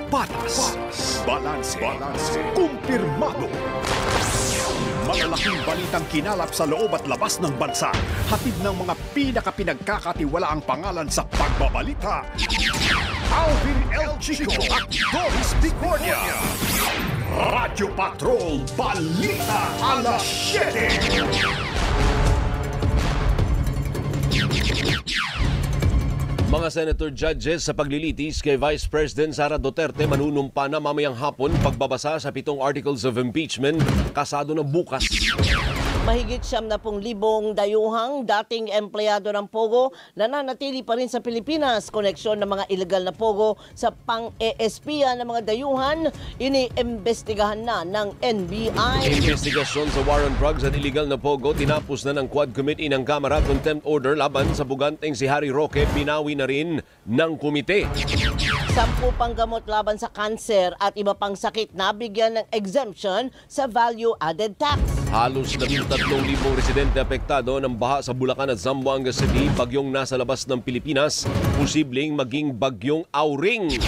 Patas, balanse, kumpirmado. Malalaking balitang kinalap sa loob at labas ng bansa. Hatid ng mga pinakapinagkakatiwalaang pangalan sa pagbabalita. Alvin L. Chico at Doris Picornia. Radyo Patrol Balita Alas 7. Mga senator judges sa paglilitis kay Vice President Sara Duterte manunumpa na mamayang hapon pagbabasa sa 7 articles of impeachment kasado na bukas. Mahigit 70,000 dayuhang dating empleyado ng Pogo nananatili pa rin sa Pilipinas. Koneksyon ng mga ilegal na Pogo sa pang-ESPya ng mga dayuhan, iniimbestigahan na ng NBI. Investigasyon sa war on drugs at illegal na Pogo tinapos na ng Quad Committee ng Kamara. Contempt order laban sa buganteng si Harry Roque binawi na rin ng komite. 10 pang gamot laban sa kanser at iba pang sakit nabigyan ng exemption sa value-added tax. Halos 13,000 residente apektado ng baha sa Bulacan at Zamboanga City, bagyong nasa labas ng Pilipinas, posibleng maging bagyong Auring.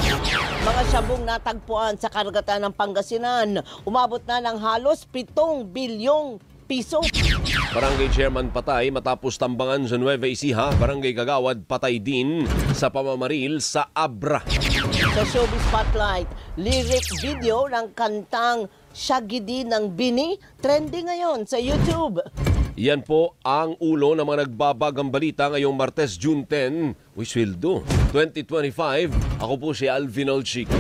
Mga syabong natagpuan sa karagatan ng Pangasinan, umabot na ng halos 7 bilyong piso. Barangay Chairman patay matapos tambangan sa Nueva Ecija. Barangay Kagawad patay din sa pamamaril sa Abra. Sa Showbiz Spotlight, lyric video ng kantang Shagidi ng Bini, trending ngayon sa YouTube. Yan po ang ulo ng mga nagbabagang balita ngayong Martes, June 10, Wiswildo 2025. Ako po si Alvin Olchico.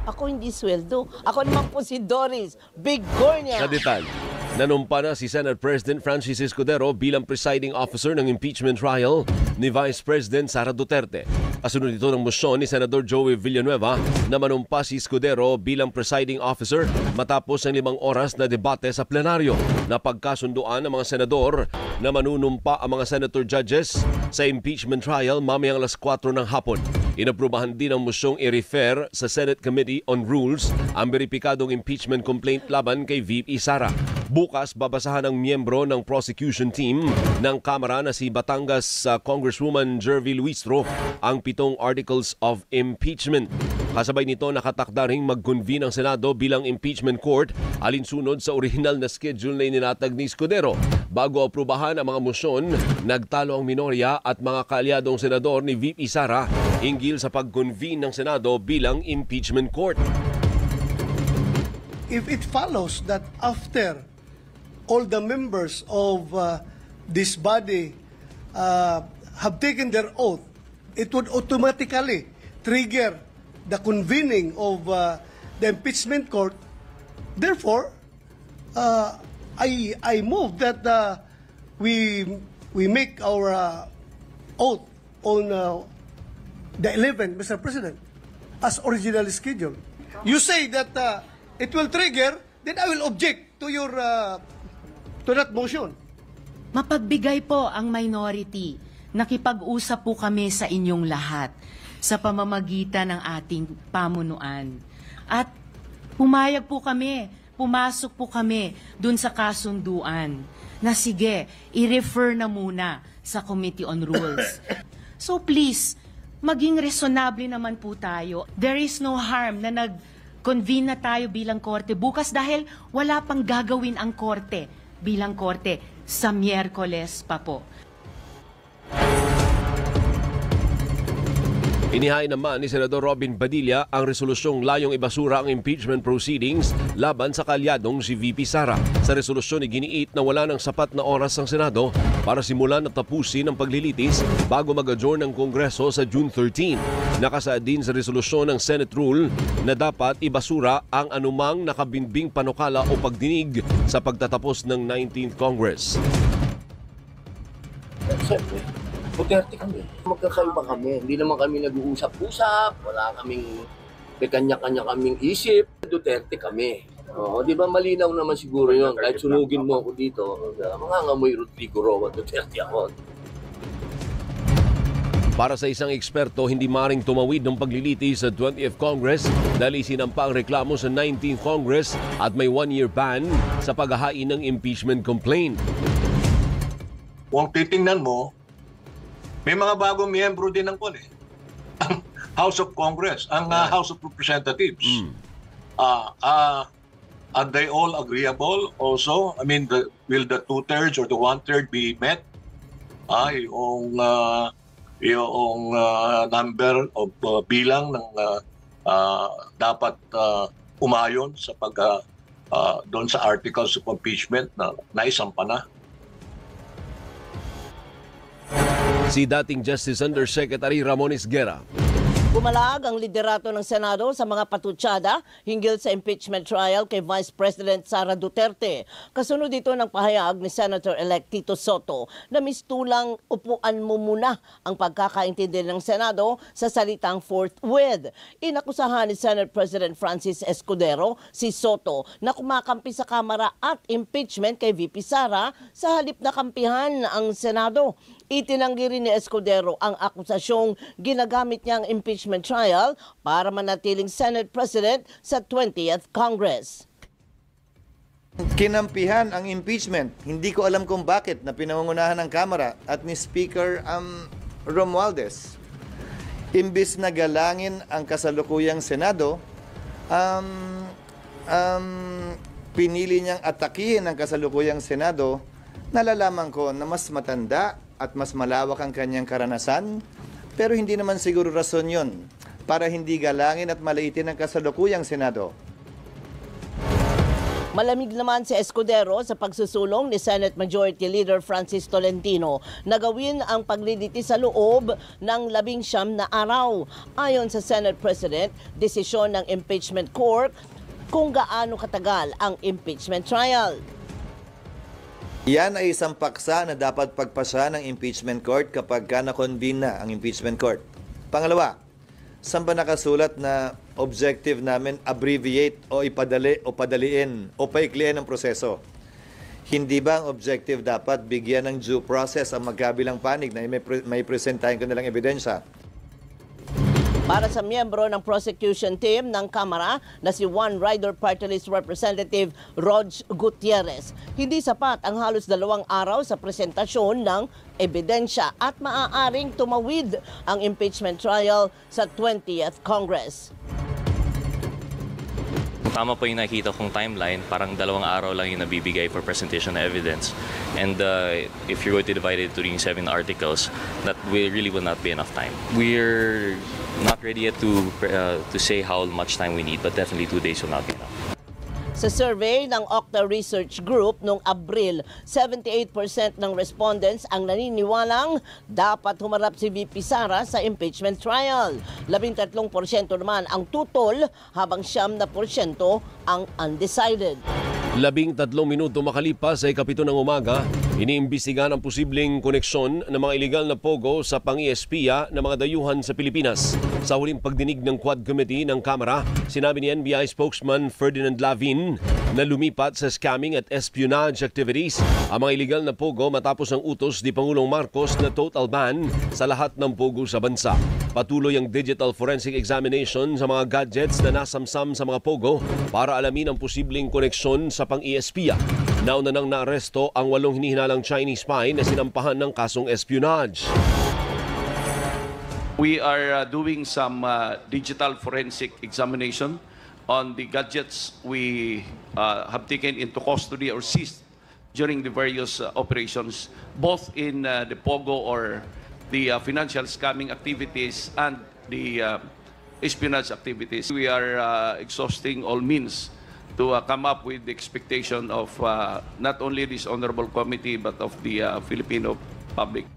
Ako hindi sweldo. Ako naman po si Doris Bigornia. Sa detalye, nanumpa na si Senate President Francis Escudero bilang presiding officer ng impeachment trial ni Vice President Sara Duterte. Kasunod ito ng mosyon ni Senador Joey Villanueva na manumpa si Escudero bilang presiding officer matapos ang 5 oras na debate sa plenaryo. Napagkasunduan ng mga senador na manunumpa ang mga senator judges sa impeachment trial mamayang alas 4 ng hapon. Inaprubahan din ang mosyong i-refer sa Senate Committee on Rules ang beripikadong impeachment complaint laban kay VP Sara. Bukas, babasahan ng miyembro ng prosecution team ng Kamara na si Batangas Congresswoman Jervy Luistro ang 7 articles of impeachment. Kasabay nito, nakatakda ring mag-convene ang Senado bilang impeachment court alinsunod sa original na schedule na ininatag ni Escudero. Bago aprubahan ang mga mosyon, nagtalo ang minorya at mga kaalyadong senador ni VP Sara hinggil sa pag-convene ng Senado bilang impeachment court. If it follows that after all the members of this body have taken their oath, it would automatically trigger the convening of the impeachment court. Therefore, I move that we make our oath on the 11th, Mr. President, as originally scheduled. You say that it will trigger, then I will object to your to that motion. Mapagbigay po ang minority. Nakipag-usap po kami sa inyong lahat sa pamamagitan ng ating pamunuan. At pumayag po kami, pumasok po kami dun sa kasunduan na sige, i-refer na muna sa Committee on Rules. So please, maging reasonable naman po tayo. There is no harm na nag-convene na tayo bilang korte bukas dahil wala pang gagawin ang korte bilang korte sa Miyerkules pa po. Inihain naman ni Senador Robin Padilla ang resolusyong layong ibasura ang impeachment proceedings laban sa kaalyadong si VP Sara. Sa resolusyon, iginiit na wala ng sapat na oras ang Senado para simulan at tapusin ang paglilitis bago mag-adjourn ng Kongreso sa June 13. Nakasaad din sa resolusyon ng Senate rule na dapat ibasura ang anumang nakabinbing panukala o pagdinig sa pagtatapos ng 19th Congress. Duterte kami. Magkakaiba kami. Hindi naman kami nag-uusap-usap. Wala kaming, may kanya-kanya kaming isip. Duterte kami. Di ba malinaw naman siguro yun. Kahit sunugin mo ako dito, mangangamoy Rodrigo Roa, Duterte ako. Para sa isang eksperto, hindi maring tumawid ng paglilitis sa 20th Congress dahil isinampa ang reklamo sa 19th Congress at may 1-year ban sa paghahain ng impeachment complaint. Kung titingnan mo, may mga bagong miyembro din ng CON eh. House of Congress, ang House of Representatives. Are they all agreeable also? I mean, will the 2/3 or the 1/3 be met? Yung number of bilang ng dapat umayon sa doon sa articles of impeachment na naisampa na. Si dating Justice Undersecretary Ramon Isguera. Pumalag ang liderato ng Senado sa mga patutsada hinggil sa impeachment trial kay Vice President Sara Duterte. Kasunod dito ng pahayag ni Senator-elect Tito Soto na mistulang upuan mo muna ang pagkakaintindi ng Senado sa salitang forthwith. Inakusahan ni Senate President Francis Escudero si Soto na kumakampi sa Kamara at impeachment kay VP Sara sa halip na kampihan ang Senado. Itinanggi rin ni Escudero ang akusasyong ginagamit niya ang impeachment trial para manatiling Senate President sa 20th Congress. Kinampihan ang impeachment. Hindi ko alam kung bakit na pinangungunahan ng Kamara at ni Speaker Romualdez. Imbis na galangin ang kasalukuyang Senado, pinili niyang atakihin ang kasalukuyang Senado. Nalalaman ko na mas matanda at mas malawak ang kanyang karanasan, pero hindi naman siguro rason yun para hindi galangin at maliitin ang kasalukuyang Senado. Malamig naman si Escudero sa pagsusulong ni Senate Majority Leader Francis Tolentino na gawin ang pagliliti sa loob ng 19 na araw. Ayon sa Senate President, desisyon ng impeachment court kung gaano katagal ang impeachment trial. Yan ay isang paksa na dapat pagpasa ng impeachment court kapag na-convene na ang impeachment court. Pangalawa, saan ba nakasulat na objective namin abbreviate o ipadali o padaliin o paikliin ang proseso? Hindi ba ang objective dapat bigyan ng due process ang magkabilang panig na may presentahin ko nilang ebidensya? Para sa miyembro ng prosecution team ng Kamara na si One Rider Party List Representative Rog Gutierrez, hindi sapat ang halos 2 araw sa presentasyon ng ebidensya at maaaring tumawid ang impeachment trial sa 20th Congress. Tama po yung nakikita kong timeline, parang 2 araw lang yung nabibigay for presentation of evidence. And if you're going to divide it to the 7 articles, that really will not be enough time. We're not ready yet to say how much time we need, but definitely 2 days will not be enough. Sa survey ng Octa Research Group noong Abril, 78% ng respondents ang naniniwalang dapat humarap si VP Sara sa impeachment trial. 13% naman ang tutol habang 9% ang undecided. 13 minuto makalipas ay 7 ng umaga, iniimbestigahan ang posibleng koneksyon ng mga iligal na pogo sa pang-ESPIA ng mga dayuhan sa Pilipinas. Sa huling pagdinig ng Quad Committee ng Kamara, sinabi ni NBI spokesman Ferdinand Lavin na lumipat sa scamming at espionage activities ang mga iligal na pogo matapos ang utos ni Pangulong Marcos na total ban sa lahat ng pogo sa bansa. Patuloy ang digital forensic examination sa mga gadgets na nasamsam sa mga pogo para alamin ang posibleng koneksyon sa pang-ESPIA. Nauna nang naaresto ang 8 hinihinalang Chinese spy na sinampahan ng kasong espionage. We are doing some digital forensic examination on the gadgets we have taken into custody or seized during the various operations, both in the POGO or the financial scamming activities and the espionage activities. We are exhausting all means to come up with the expectation of not only this honorable committee but of the Filipino public.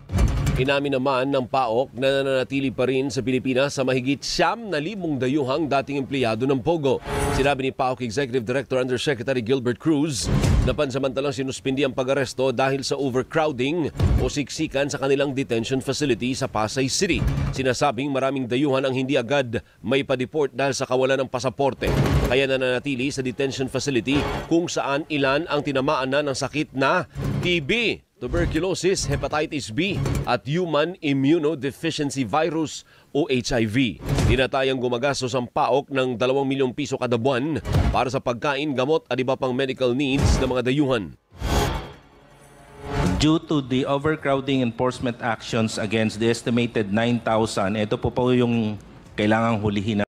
Inamin naman ng PAOK na nananatili pa rin sa Pilipinas sa mahigit 9,000 dayuhang dating empleyado ng POGO. Sinabi ni PAOK Executive Director Undersecretary Gilbert Cruz na pansamantalang sinuspindi ang pag-aresto dahil sa overcrowding o siksikan sa kanilang detention facility sa Pasay City. Sinasabing maraming dayuhan ang hindi agad may pa-deport dahil sa kawalan ng pasaporte. Kaya nananatili sa detention facility kung saan ilan ang tinamaan na ng sakit na TB, tuberculosis, hepatitis B at human immunodeficiency virus o HIV. Tinatayang gumagastos ang PAOK ng 2 milyong piso kada buwan para sa pagkain, gamot at iba pang medical needs ng mga dayuhan. Due to the overcrowding enforcement actions against the estimated 9,000, ito po yung kailangang hulihin